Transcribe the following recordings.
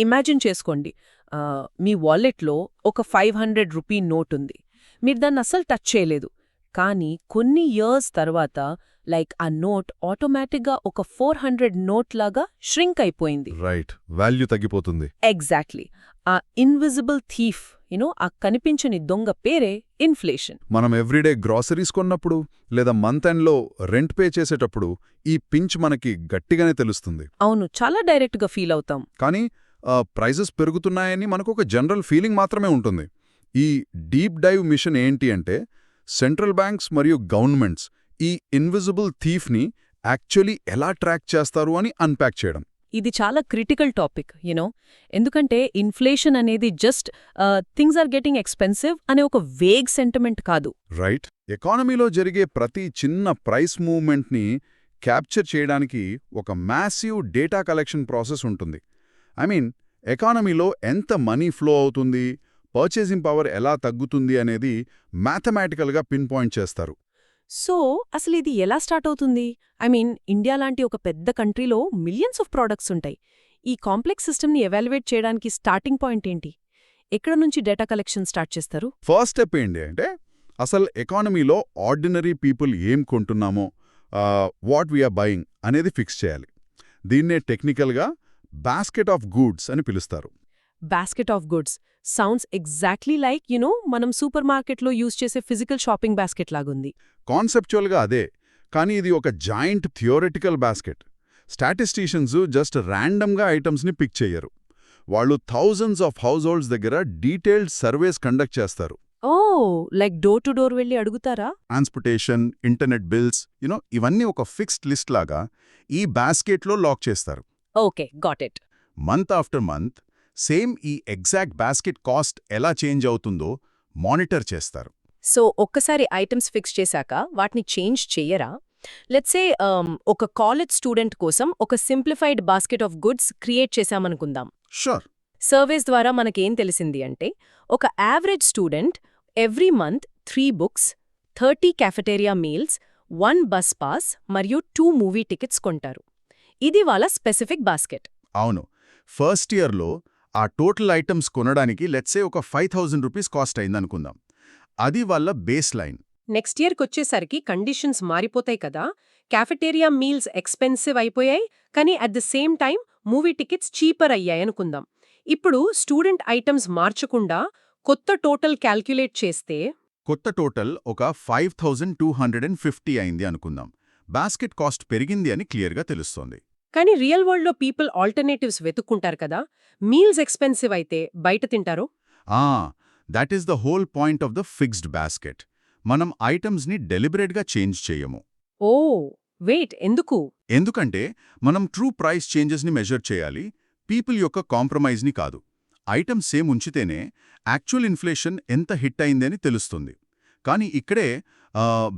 Imagine చేసుకోండి, మీ వాలెట్లో ఒక 500 rupee note ఉంది. మీరు దాన్ని అస్సలు టచ్ చేయలేదు. కానీ కొన్ని ఇయర్స్ తర్వాత ఆ నోట్ ఆటోమేటిక్గా ఒక 400 నోట్ లాగా ష్రింక్ అయిపోయింది. రైట్, వాల్యూ తగ్గిపోతుంది. ఎగ్జాక్ట్లీ. ఆ ఇన్విజిబుల్ థీఫ్, ఆ కనిపించని దొంగ పేరే ఇన్ఫ్లేషన్. మనం ఎవ్రీడే గ్రాసరీస్ కొన్నప్పుడు లేదా మంత్ ఎండ్లో రెంట్ పే చేసేటప్పుడు ఈ పించ్ మనకి గట్టిగానే తెలుస్తుంది. అవును, చాలా డైరెక్ట్గా ఫీల్ అవుతాం. కానీ ప్రైజెస్ పెరుగుతున్నాయని మనకు ఒక జనరల్ ఫీలింగ్ మాత్రమే ఉంటుంది. ఈ డీప్ డైవ్ మిషన్ ఏంటి అంటే, సెంట్రల్ బ్యాంక్స్ మరియు గవర్నమెంట్స్ ఈ ఇన్విజిబుల్ థీఫ్ని యాక్చువల్లీ ఎలా ట్రాక్ చేస్తారు అని అన్పాక్ చేయడం. ఇది చాలా క్రిటికల్ టాపిక్, ఎందుకంటే ఇన్ఫ్లేషన్ అనేది just things are getting expensive అనే ఒక వేగ్ సెంటిమెంట్ కాదు. రైట్, ఎకానమీలో జరిగే ప్రతి చిన్న ప్రైస్ మూవ్మెంట్ని క్యాప్చర్ చేయడానికి ఒక మ్యాసివ్ డేటా కలెక్షన్ ప్రాసెస్ ఉంటుంది. ఎకానమీలో ఎంత మనీ ఫ్లో అవుతుంది, పర్చేసింగ్ పవర్ ఎలా తగ్గుతుంది అనేది మ్యాథమెటికల్గా పిన్ పాయింట్ చేస్తారు. సో అసలు ఇది ఎలా స్టార్ట్ అవుతుంది? ఇండియా లాంటి ఒక పెద్ద కంట్రీలో మిలియన్స్ ఆఫ్ ప్రోడక్ట్స్ ఉంటాయి. ఈ కాంప్లెక్స్ సిస్టమ్ని ఎవాల్యుయేట్ చేయడానికి స్టార్టింగ్ పాయింట్ ఏంటి? ఎక్కడ నుంచి డేటా కలెక్షన్ స్టార్ట్ చేస్తారు? ఫస్ట్ స్టెప్ ఏంటి అంటే, అసలు ఎకానమీలో ఆర్డినరీ పీపుల్ ఏం కొంటున్నామో, వాట్ వీఆర్ బయింగ్ అనేది ఫిక్స్ చేయాలి. దీన్నే టెక్నికల్గా బాస్కెట్ ఆఫ్ గూడ్స్ అని పిలుస్తారు. Basket of goods sounds exactly like మనం సూపర్ మార్కెట్లో యూజ్ చేసే ఫిజికల్ షాపింగ్ బాస్కెట్ లాగుంది. కాన్సెప్చువల్గా అదే, కానీ ఇది ఒక joint theoretical basket. Statisticians just ర్యాండమ్గా ఐటమ్స్ని పిక్ చెయ్యరు. వాళ్ళు థౌజండ్స్ ఆఫ్ హౌస్ హోల్డ్స్ దగ్గర డీటెయిల్డ్ సర్వేస్ కండక్ట్ చేస్తారు. ఓ, డోర్ టు డోర్ వెళ్ళి అడుగుతారా? ట్రాన్స్పోర్టేషన్, ఇంటర్నెట్ బిల్స్, ఇవన్నీ ఒక ఫిక్స్డ్ లిస్ట్ లాగా ఈ బాస్కెట్లో లాక్ చేస్తారు. Okay, got it. Month after month same ఈ ఎగ్జాక్ట్ బాస్కెట్ కాస్ట్ ఎలా చేంజ్ అవుతుందో మానిటర్ చేస్తారు. సో ఒక్కసారి ఐటమ్స్ ఫిక్స్ చేశాక వాటిని చేంజ్ చెయ్యరా? లెట్సే ఒక కాలేజ్ స్టూడెంట్ కోసం ఒక simplified basket of goods create చేశామనుకుందాం. షూర్. సర్వేస్ ద్వారా మనకేం తెలిసింది అంటే, ఒక average student every month 3 books, 30 cafeteria meals, 1 bus pass మరియు 2 మూవీ టికెట్స్ కొంటారు. ఇది వాళ్ళ స్పెసిఫిక్ బాస్కెట్. అవును, ఫస్ట్ ఇయర్లో ఆ టోటల్ ఐటమ్స్ కొనడానికి లెట్సే ఒక 5000 రూపీస్ కాస్ట్ అయిందనుకుందాం. అది వాళ్ళ బేస్ లైన్. నెక్స్ట్ ఇయర్కొచ్చేసరికి కండిషన్స్ మారిపోతాయి కదా. క్యాఫెటేరియా మీల్స్ ఎక్స్పెన్సివ్ అయిపోయాయి, కానీ at the same time movie tickets cheaper అయ్యాయనుకుందాం. ఇప్పుడు స్టూడెంట్ ఐటమ్స్ మార్చకుండా కొత్త టోటల్ క్యాల్క్యులేట్ చేస్తే కొత్త టోటల్ ఒక 5250 అయింది అనుకుందాం. బాస్కెట్ కాస్ట్ పెరిగింది అని క్లియర్గా తెలుస్తోంది. కానీ రియల్ వరల్డ్లో పీపుల్ ఆల్టర్నేటివ్స్ వెతుక్కుంటారు కదా. మీల్స్ ఎక్స్పెన్సివ్ అయితే బయట తింటారు. That is the whole point of the fixed basket. మనం ఐటమ్స్ని డెలిబరేట్గా చేంజ్ చేయము. ఓ వెయిట్, ఎందుకు? ఎందుకంటే మనం ట్రూ ప్రైస్ చేంజెస్ని మెజర్ చేయాలి, పీపుల్ యొక్క కాంప్రమైజ్ని కాదు. ఐటమ్స్ సేమ్ ఉంచితేనే యాక్చువల్ ఇన్ఫ్లేషన్ ఎంత హిట్ అయిందని తెలుస్తుంది. కానీ ఇక్కడే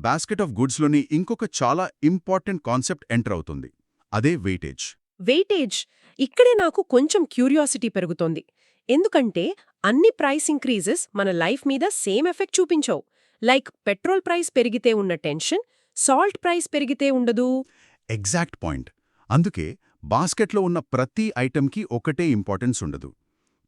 బాస్కెట్ ఆఫ్ గుడ్స్లోని ఇంకొక చాలా ఇంపార్టెంట్ కాన్సెప్ట్ ఎంటర్ అవుతుంది. అదే వెయిటేజ్. వెయిటేజ్ ఇక్కడే నాకు కొంచెం క్యూరియాసిటీ పెరుగుతోంది. ఎందుకంటే అన్ని ప్రైస్ ఇంక్రీజెస్ మన లైఫ్ మీద సేమ్ ఎఫెక్ట్ చూపించవు. పెట్రోల్ ప్రైస్ పెరిగితే ఉన్న టెన్షన్ సాల్ట్ ప్రైస్ పెరిగితే ఉండదు. Exact point. అందుకే బాస్కెట్లో ఉన్న ప్రతి ఐటమ్కి ఒకటే ఇంపార్టెన్స్ ఉండదు.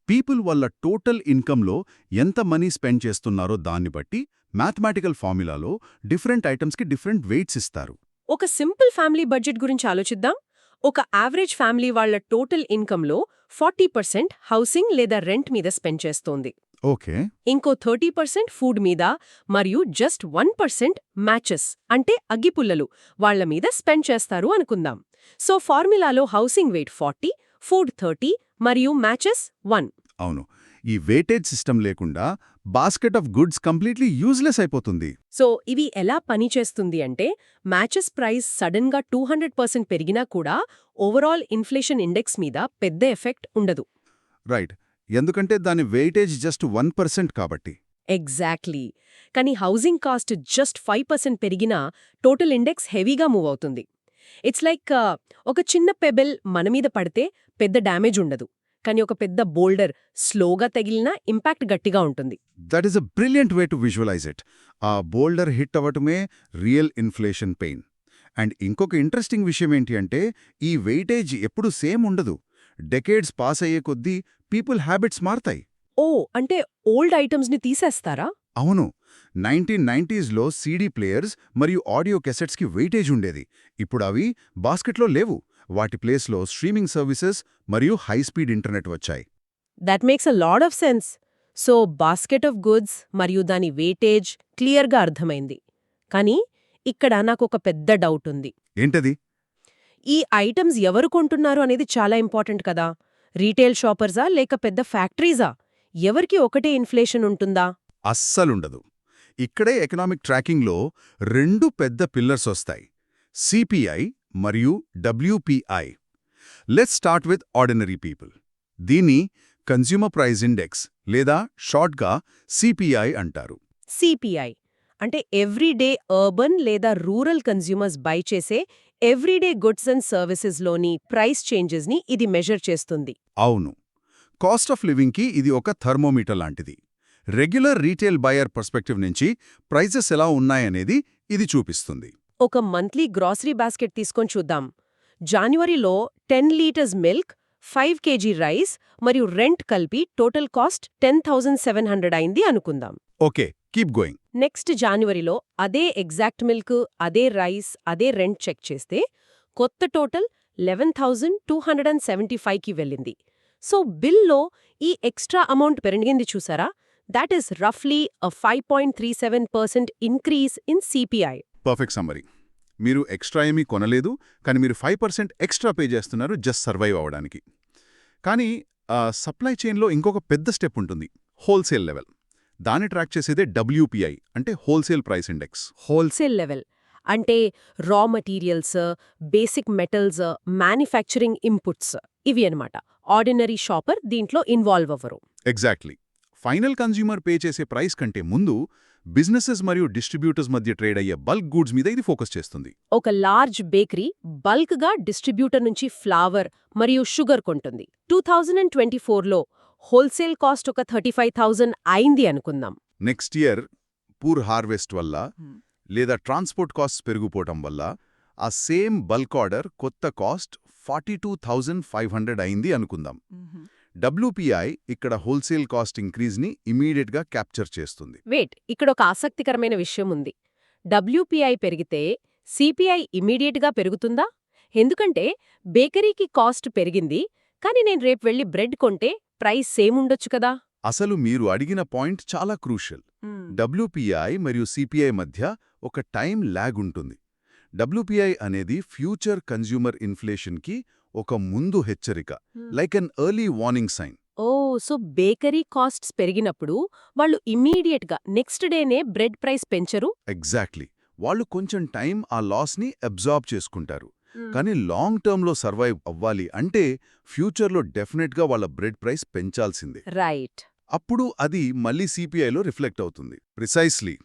పీపుల్ వాళ్ళ టోటల్ ఇన్కంలో ఎంత మనీ స్పెండ్ చేస్తున్నారో దాన్ని బట్టి మ్యాథమెటికల్ ఫార్ములాలో డిఫరెంట్ ఐటమ్స్కి డిఫరెంట్ వెయిట్స్ ఇస్తారు. ఒక సింపుల్ ఫ్యామిలీ బడ్జెట్ గురించి ఆలోచిద్దాం. ఒక యావరేజ్ ఫ్యామిలీ వాళ్ల టోటల్ ఇన్కంలో 40% హౌసింగ్ లేదా రెంట్ మీద స్పెండ్ చేస్తోంది. ఓకే. ఇంకో 30% ఫుడ్ మీద మరియు జస్ట్ 1% మ్యాచెస్ అంటే అగ్గిపుల్లలు వాళ్ల మీద స్పెండ్ చేస్తారు అనుకుందాం. సో ఫార్ములాలో హౌసింగ్ వెయిట్ 40, ఫుడ్ 30 మరియు మ్యాచెస్ 1. అవును, ఈ వెయిటేజ్ సిస్టమ్ లేకుండా basket of goods completely useless అయిపోతుంది. సో ఇవి ఎలా పనిచేస్తుంది అంటే, మ్యాచెస్ ప్రైస్ సడన్గా 200% పెరిగినా కూడా ఓవరాల్ ఇన్ఫ్లేషన్ ఇండెక్స్ మీద పెద్ద ఎఫెక్ట్ ఉండదు. రైట్, ఎందుకంటే దాని వెయిటేజ్ జస్ట్ 1% కాబట్టి. ఎగ్జాక్ట్లీ. కానీ హౌసింగ్ కాస్ట్ జస్ట్ 5% పెరిగినా టోటల్ ఇండెక్స్ హెవీగా మూవ్ అవుతుంది. ఇట్స్ లైక్ ఒక చిన్న పెబెల్ మన మీద పడితే పెద్ద డ్యామేజ్ ఉండదు, కానీ ఒక పెద్ద బోల్డర్ స్లోగా తగిలినా ఇంపాక్ట్ గట్టిగా ఉంటుంది. That is a brilliant way to visualize it. ఆ బోల్డర్ హిట్ అవ్వటమే రియల్ ఇన్ఫ్లేషన్ పెయిన్. అండ్ ఇంకొక ఇంట్రెస్టింగ్ విషయం ఏంటి అంటే, ఈ వెయిటేజ్ ఎప్పుడూ సేమ్ ఉండదు. డెకేడ్స్ పాస్ అయ్యే కొద్దీ పీపుల్ హ్యాబిట్స్ మారతాయి. ఓ అంటే ఓల్డ్ ఐటమ్స్ని తీసేస్తారా? అవును, 1990స్లో సీడీ ప్లేయర్స్ మరియు ఆడియో కెసెట్స్కి వెయిటేజ్ ఉండేది. ఇప్పుడు అవి బాస్కెట్లో లేవు. వాటి ప్లేస్లో స్ట్రీమింగ్ సర్వీసెస్ మరియు హై స్పీడ్ ఇంటర్నెట్ వచ్చాయి. That makes a lot of sense. So basket of goods మరియు దాని వెయిటేజ్ క్లియర్గా అర్థమైంది. కానీ ఇక్కడ నాకొక పెద్ద డౌట్ ఉంది. ఏంటది? ఈ ఐటమ్స్ ఎవరు కొంటున్నారు అనేది చాలా ఇంపార్టెంట్ కదా. రీటైల్ షాపర్సా లేక పెద్ద ఫ్యాక్టరీసా? ఎవరికి ఒకటే ఇన్ఫ్లేషన్ ఉంటుందా? అస్సలుండదు. ఇక్కడే ఎకనామిక్ ట్రాకింగ్లో 2 పెద్ద పిల్లర్స్ వస్తాయి: సిపిఐ మరియు WPI. Let's start with ordinary people. దీన్ని కన్స్యూమర్ ప్రైస్ ఇండెక్స్ లేదా షార్ట్గా సిపిఐ అంటారు. సిపిఐ అంటే ఎవ్రీడే అర్బన్ లేదా రూరల్ కన్స్యూమర్స్ బై చేసే ఎవ్రీడే గుడ్స్ అండ్ సర్వీసెస్లోని ప్రైస్ చేంజెస్ని ఇది మెజర్ చేస్తుంది. అవును, కాస్ట్ ఆఫ్ లివింగ్కి ఇది ఒక థర్మోమీటర్ లాంటిది. రెగ్యులర్ రీటైల్ బయర్ పర్స్పెక్టివ్ నుంచి ప్రైజెస్ ఎలా ఉన్నాయనేది ఇది చూపిస్తుంది. ఒక మంత్లీ గ్రాసరీ బాస్కెట్ తీసుకొని చూద్దాం. జాన్యువరిలో 10 లీటర్స్ మిల్క్, 5 కేజీ రైస్ మరియు రెంట్ కలిపి టోటల్ కాస్ట్ 10,700 అయింది అనుకుందాం. Okay, keep going. నెక్స్ట్ జాన్యువరిలో అదే ఎగ్జాక్ట్ మిల్క్, అదే రైస్, అదే రెంట్ చెక్ చేస్తే కొత్త టోటల్ 11,275కి వెళ్ళింది. సో బిల్లో ఈ ఎక్స్ట్రా అమౌంట్ పెరిగింది చూసారా? దాట్ ఈస్ రఫ్లీ a 5.37% increase in CPI. Perfect summary. మీరు ఎక్స్ట్రా ఏమీ కొనలేదు, కానీ మీరు 5% ఎక్స్ట్రా పే చేస్తున్నారు జస్ట్ సర్వైవ్ అవ్వడానికి. కానీ సప్లై చైన్లో ఇంకొక పెద్ద స్టెప్ ఉంటుంది: హోల్సేల్ లెవెల్. దాన్ని ట్రాక్ చేసేదే డబ్ల్యూపీఐ, అంటే wholesale price index. Wholesale level అంటే raw materials, basic metals, manufacturing inputs ఇవి అన్నమాట. ఆర్డినరీ షాపర్ దీంట్లో ఇన్వాల్వ్ అవ్వరు. ఎగ్జాక్ట్లీ. ఫైనల్ కన్స్యూమర్ పే చేసే ప్రైస్ కంటే ముందు బిజినెసెస్ మరియు డిస్ట్రిబ్యూటర్స్ మధ్య ట్రేడ్ అయ్యే బల్క్ గూడ్స్ మీద ఇది ఫోకస్ చేస్తుంది. ఒక లార్జ్ బేకరీ బల్క్గా డిస్ట్రిబ్యూటర్ నుంచి ఫ్లవర్ మరియు షుగర్ కొంటుంది. 2024లో హోల్సేల్ కాస్ట్ ఒక 35,000 అయింది అనుకుందాం. నెక్స్ట్ ఇయర్ పూర్ హార్వెస్ట్ వల్ల లేదా ట్రాన్స్పోర్ట్ కాస్ట్స్ పెరిగిపోవటం వల్ల ఆ సేమ్ బల్క్ ఆర్డర్ కొత్త కాస్ట్ 42,500 అయింది అనుకుందాం. డబ్ల్యూపీఐ ఇక్కడ హోల్సేల్ కాస్ట్ ఇంక్రీజ్ని ఇమీడియట్గా క్యాప్చర్ చేస్తుంది. వెయిట్, ఇక్కడ ఒక ఆసక్తికరమైన విషయం ఉంది. డబ్ల్యూపీఐ పెరిగితే సిపిఐ ఇమీడియట్గా పెరుగుతుందా? ఎందుకంటే బేకరీకి కాస్ట్ పెరిగింది, కానీ నేను రేపు వెళ్లి బ్రెడ్ కొంటే ప్రైస్ సేమ్ ఉండొచ్చు కదా. అసలు మీరు అడిగిన పాయింట్ చాలా క్రూషియల్. డబ్ల్యూపీఐ మరియు సిపిఐ మధ్య ఒక టైం ల్యాగ్ ఉంటుంది. డబ్ల్యూపీఐ అనేది ఫ్యూచర్ కన్స్యూమర్ ఇన్ఫ్లేషన్కి ఒక ముందు హెచ్చరిక, like an early warning sign. Oh, so bakery costs పెరిగినప్పుడు వాళ్ళు ఇమ్మీడియట్గా నెక్స్ట్ డేనే బ్రెడ్ ప్రైస్ పెంచరు? ఎగ్జాక్ట్లీ. వాళ్ళు కొంచెం టైం ఆ లాస్ని అబ్జార్బ్ చేసుకుంటారు. కానీ లాంగ్ టర్మ్లో సర్వైవ్ అవ్వాలి అంటే ఫ్యూచర్లో డెఫినెట్గా వాళ్ళ బ్రెడ్ ప్రైస్ పెంచాల్సిందే. రైట్. అప్పుడు అది మళ్ళీ సిపిఐలో రిఫ్లెక్ట్ అవుతుంది. ప్రిసైస్లీ.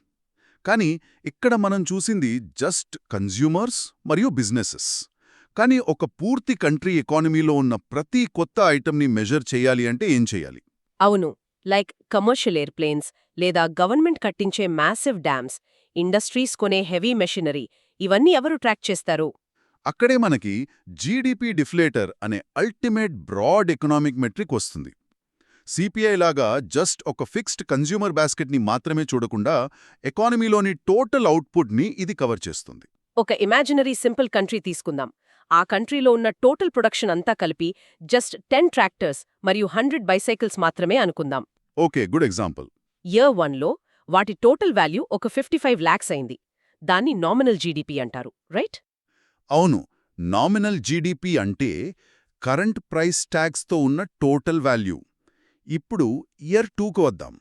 కానీ ఇక్కడ మనం చూసింది జస్ట్ కన్స్యూమర్స్ మరియు బిజినెసెస్. కానీ ఒక పూర్తి కంట్రీ ఎకానమీలో ఉన్న ప్రతి కొత్త ఐటమ్ని మెజర్ చేయాలి అంటే ఏం చేయాలి? అవును, లైక్ కమర్షియల్ ఎయిర్ప్లేన్స్ లేదా గవర్నమెంట్ కట్టించే మ్యాసివ్ డ్యామ్స్, ఇండస్ట్రీస్ కొనే హెవీ మెషినరీ, ఇవన్నీ ఎవరు ట్రాక్ చేస్తారు? అక్కడే మనకి జీడీపీ డిఫ్లేటర్ అనే అల్టిమేట్ బ్రాడ్ ఎకనామిక్ మెట్రిక్ వస్తుంది. సిపిఐ లాగా జస్ట్ ఒక ఫిక్స్డ్ కన్స్యూమర్ బాస్కెట్ని మాత్రమే చూడకుండా ఎకానమీలోని టోటల్ అవుట్పుట్ని ఇది కవర్ చేస్తుంది. ఒక ఇమాజినరీ సింపుల్ కంట్రీ తీసుకుందాం. ఆ కంట్రీలో ఉన్న టోటల్ ప్రొడక్షన్ అంతా కలిపి జస్ట్ 10 ట్రాక్టర్స్ మరియు 100 బైసైకిల్స్ మాత్రమే అనుకుందాం. Okay, good example. ఇయర్ 1లో వాటి టోటల్ వాల్యూ ఒక 55 lakhs అయింది. దాన్ని నామినల్ జీడీపీ అంటారు, రైట్? అవును, నామినల్ జీడీపీ అంటే కరెంట్ ప్రైస్ ట్యాగ్స్తో ఉన్న టోటల్ వాల్యూ. ఇప్పుడు ఇయర్ 2కు వద్దాం.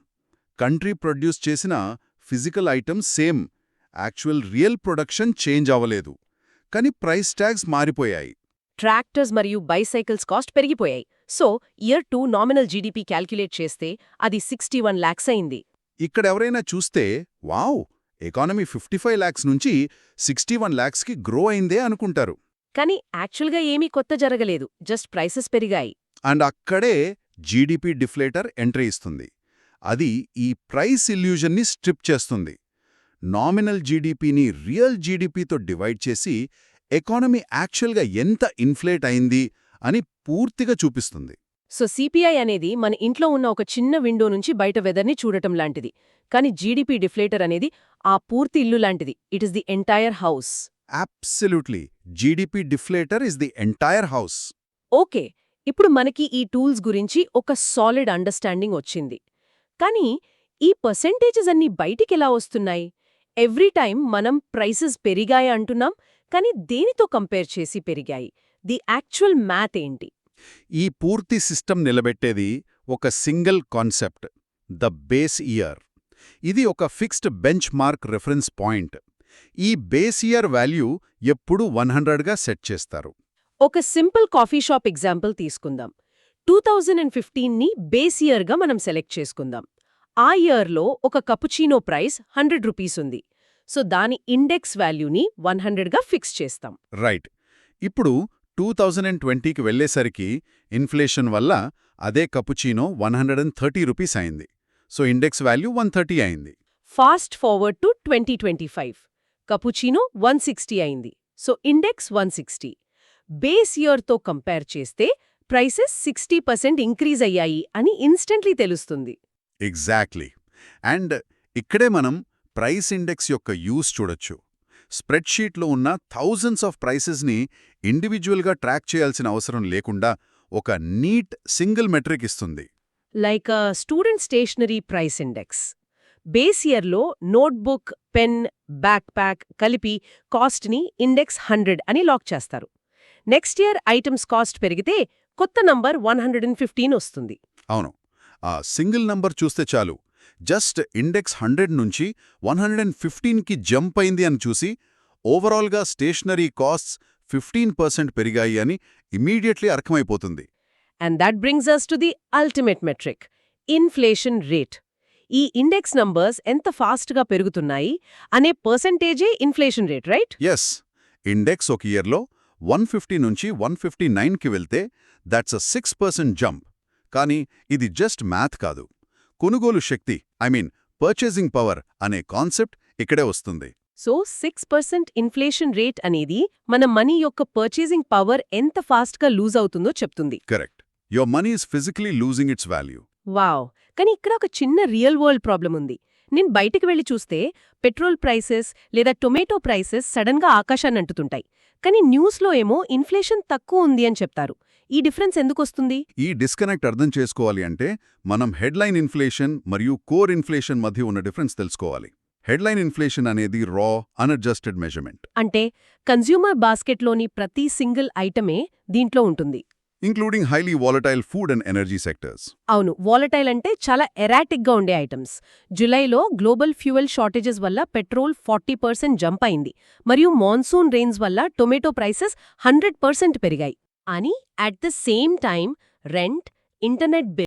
కంట్రీ ప్రొడ్యూస్ చేసిన physical items same, actual real production change అవ్వలేదు, కానీ ప్రైస్ ట్యాగ్స్ మారిపోయాయి. ట్రాక్టర్స్ మరియు బైసైకిల్స్ కాస్ట్ పెరిగిపోయాయి. So year 2 nominal GDP calculate చేస్తే అది 61 lakhs అయింది. ఇక్కడెవరైనా చూస్తే వావ్, ఎకానమీ 55 lakhs నుంచి 61 lakhsకి గ్రో అయిందే అనుకుంటారు. కానీ యాక్చువల్గా ఏమీ కొత్త జరగలేదు, జస్ట్ ప్రైసెస్ పెరిగాయి. అండ్ అక్కడే జీడీపీ డిఫ్లేటర్ ఎంట్రీ ఇస్తుంది. అది ఈ ప్రైస్ ఇల్యూజన్ని స్ట్రిప్ చేస్తుంది. నామినల్ జీడీపీని రియల్ జీడీపీతో డివైడ్ చేసి ఎకానమీ యాక్చువల్గా ఎంత ఇన్ఫ్లేట్ అయింది అని పూర్తిగా చూపిస్తుంది. సో సిపిఐ అనేది మన ఇంట్లో ఉన్న ఒక చిన్న విండో నుంచి బయట వెదర్ని చూడటం లాంటిది. కానీ జీడీపీ డిఫ్లేటర్ అనేది ఆ పూర్తి ఇల్లు లాంటిది. It is the entire house. Absolutely. GDP deflator is the entire house. Okay, ఇప్పుడు మనకి ఈ టూల్స్ గురించి ఒక సాలిడ్ అండర్స్టాండింగ్ వచ్చింది. కానీ ఈ పర్సెంటేజెస్ అన్నీ బయటికెలా వస్తున్నాయి? ఎవ్రీ టైం మనం ప్రైసెస్ పెరిగాయి అంటున్నాం, కానీ దేనితో కంపేర్ చేసి పెరిగాయి? ది యాక్చువల్ మ్యాథ్ ఏంటి? ఈ పూర్తి సిస్టమ్ నిలబెట్టేది ఒక single concept, the base year. ఇది ఒక fixed bench mark reference point. ఈ బేస్ ఇయర్ వాల్యూ ఎప్పుడూ 100గా సెట్ చేస్తారు. ఒక సింపుల్ కాఫీ షాప్ ఎగ్జాంపుల్ తీసుకుందాం. 2015ని బేస్ ఇయర్గా మనం సెలెక్ట్ చేసుకుందాం. ఆ ఇయర్లో ఒక కపుచీనో ప్రైస్ 100 రూపీస్ ఉంది. సో దాని ఇండెక్స్ వాల్యూని 100గా ఫిక్స్ చేస్తాం. రైట్. ఇప్పుడు 2020కి వెళ్లేసరికి ఇన్ఫ్లేషన్ వల్ల అదే కపుచీనో 130 రూపీస్ అయింది. సో ఇండెక్స్ వాల్యూ 130 అయింది. Fast forward to 2025. కపుచీనో 160 అయింది. So index 160. బేస్ ఇయర్తో కంపేర్ చేస్తే ప్రైసెస్ 60% ఇంక్రీజ్ అయ్యాయి అని ఇన్స్టెంట్లీ తెలుస్తుంది. ఎగ్జాక్ట్లీ. అండ్ ఇక్కడే మనం ప్రైస్ ఇండెక్స్ యొక్క యూస్ చూడొచ్చు. స్ప్రెడ్షీట్లో ఉన్న థౌజండ్స్ ఆఫ్ ప్రైసెస్ని ఇండివిజువల్గా ట్రాక్ చేయాల్సిన అవసరం లేకుండా ఒక నీట్ సింగిల్ మెట్రిక్ ఇస్తుంది. Like student stationery price index. Base ఇయర్లో నోట్బుక్, పెన్, బ్యాక్ ప్యాక్ కలిపి కాస్ట్ని ఇండెక్స్ 100 అని లాక్ చేస్తారు. నెక్స్ట్ ఇయర్ ఐటమ్స్ కాస్ట్ పెరిగితే కొత్త నంబర్ 115 వస్తుంది. అవును. ఆ సింగిల్ నంబర్ చూస్తే చాలు, జస్ట్ ఇండెక్స్ 100 నుంచి 115కి జంప్ అయింది అని చూసి ఓవరాల్గా స్టేషనరీ కాస్ట్స్ 15% పెరిగాయి అని ఇమీడియట్లీ అర్థమైపోతుంది. And that brings us to the ultimate metric, inflation rate. ఈ ఇండెక్స్ నంబర్స్ ఎంత ఫాస్ట్గా పెరుగుతున్నాయి అనే పర్సెంటేజే inflation rate, right? Yes. Index ఒక ఇయర్లో 150 నుంచి 159కి వెళ్తే దాట్స్ అ 6% జంప్. కానీ ఇది జస్ట్ మ్యాథ్ కాదు. కొనుగోలు శక్తి, పర్చేసింగ్ పవర్ అనే కాన్సెప్ట్ ఇక్కడే వస్తుంది. సో 6% ఇన్ఫ్లేషన్ రేట్ అనేది మన మనీ యొక్క పర్చేసింగ్ పవర్ ఎంత ఫాస్ట్గా లూజ్ అవుతుందో చెప్తుంది. Correct. Your money is physically losing it's value. Wow. కానీ ఇక్కడ ఒక చిన్న రియల్ వరల్డ్ ప్రాబ్లం ఉంది. నేను బయటికి వెళ్లి చూస్తే పెట్రోల్ ప్రైసెస్ లేదా టొమాటో ప్రైసెస్ సడన్గా ఆకాశాన్ని అంటుతుంటాయి. కానీ న్యూస్లో ఏమో ఇన్ఫ్లేషన్ తక్కువ ఉంది అని చెప్తారు. ఈ డిఫరెన్స్ ఎందుకొస్తుంది? ఈ డిస్కనెక్ట్ అర్థం చేసుకోవాలి అంటే మనం హెడ్లైన్ ఇన్ఫ్లేషన్ మరియు కోర్ ఇన్ఫ్లేషన్ మధ్య ఉన్న డిఫరెన్స్ తెలుసుకోవాలి. హెడ్లైన్ ఇన్ఫ్లేషన్ అనేది రా, అన్అడ్జస్టెడ్ మెజర్మెంట్. అంటే కన్స్యూమర్ బాస్కెట్లోని ప్రతి సింగిల్ ఐటమే దీంట్లో ఉంటుంది, including highly volatile food and energy sectors. అవును. వాలటైల్ అంటే చాలా ఎరాటిక్గా ఉండే ఐటమ్స్. జులైలో గ్లోబల్ ఫ్యూయల్ షార్టేజెస్ వల్ల పెట్రోల్ 40% జంప్ అయింది, మరియు మాన్సూన్ రెయిన్స్ వల్ల టొమాటో ప్రైసెస్ 100% పెరిగాయి. అని at the same time rent, internet bill